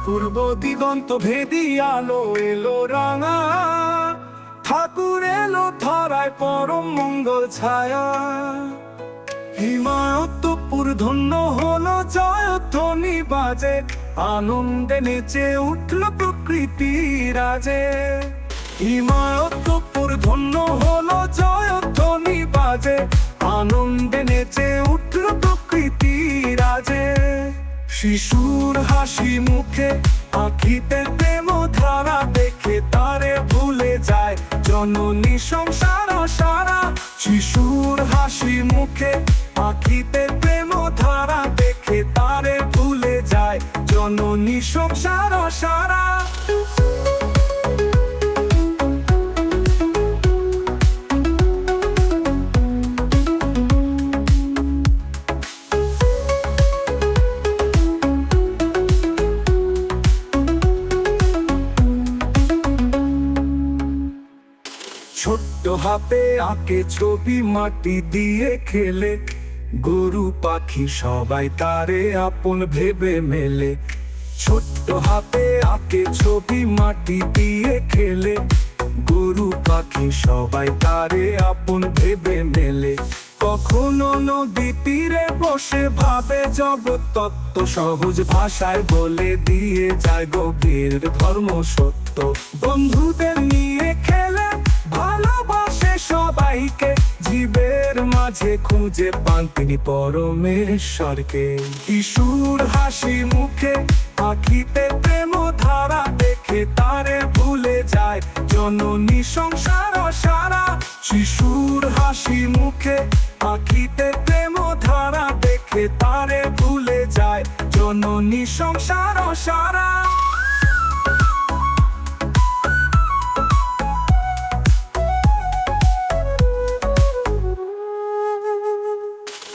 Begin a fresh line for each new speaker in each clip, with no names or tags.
পূর্ব দিগন্ত ভেদি আলো এলো রাঙা, ঠাকুর এলো ধরায় পরম মঙ্গল ছায়া। হিমায়তপুর ধন্য হলো জয়ধ্বনি বাজে, আনন্দে নেচে উঠল প্রকৃতি রাজে। হিমায়তপুর ধন্য হলো জয়ধ্বনি বাজে, আনন্দে নেচে উঠল প্রকৃতি রাজে। শিশুর হাসি মুখে আঁখিতে প্রেম ধারা দেখে তারে ভুলে যায় জননী সংসার সারা। শিশুর হাসি মুখে আঁখিতে প্রেম ধারা দেখে তারে ভুলে যায় জননী সংসার সারা। ছোট্ট হাতে আঁকে ছবি মাটি দিয়ে খেলে, গরু পাখি সবাই তারে আপন ভেবে মেলে। ছোট্ট হাতে আঁকে ছবি মাটি দিয়ে খেলে, গরু পাখি সবাই তারে আপন ভেবে মেলে। কখনো নদী তীরে বসে ভাবে জগৎ তত্ত্ব, সহজ ভাষায় বলে দিয়ে যায় গভীর ধর্ম সত্য। বন্ধুদের নিয়ে খেলে ভালোবাসে সবাইকে, জীবের মাঝে খুঁজে পান তিনি পরমেশ্বরকে। শিশুর হাসি মুখে আঁখিতে প্রেম ধারা দেখে তারে ভুলে যায় জননী সংসার সারা। শিশুর হাসি মুখে আঁখিতে প্রেম ধারা দেখে তারে ভুলে যায় জননী সংসার সারা।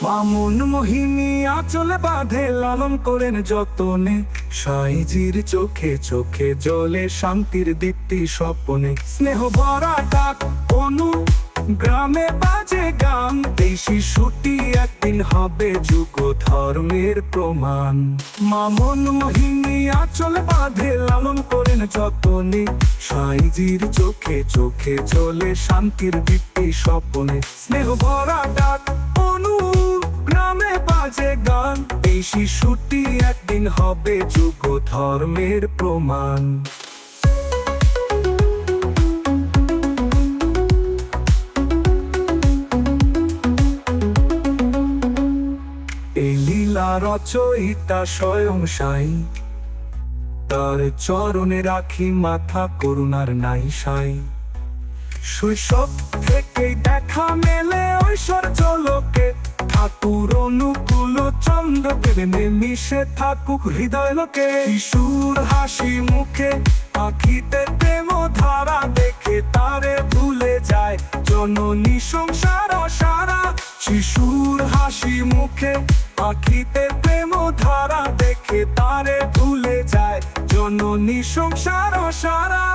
মামুন মোহিনী আঁচলে বাঁধে লালন করেন যতনে, সাইজির চোখে চোখে জ্বলে শান্তির দীপ্তি স্বপনে। স্নেহ ভরা ডাক অনু গ্রামে বাজে গান, এই শিশুটি একদিন হবে যুগ ধর্মের প্রমাণ। মামুন মোহিনী আঁচলে বাঁধে লালন করেন যতনে, সাইজির চোখে চোখে জ্বলে শান্তির দীপ্তি স্বপনে। স্নেহ ভরা ডাক অনু গ্রামে বাজে গান, এই শিশুটি একদিন হবে যুগ ধর্মের প্রমাণ। এই লীলা রচয়িতা স্বয়ং সাই, তার চরণে রাখি মাথা করুণার নাই সাই। শৈশব থেকেই দেখা মেলে ঐশ্বর্য লোকে, ঠাকুর অনুকূল চন্দ্রকে মিশে থাকুক হৃদয় লোকে। শিশুর হাসি মুখে আঁখিতে প্রেম ধারা দেখে তারে ভুলে যায় জননী সংসার সারা। শিশুর হাসি মুখে আঁখিতে প্রেম ধারা দেখে তারে ভুলে যায় জননী সংসার সারা।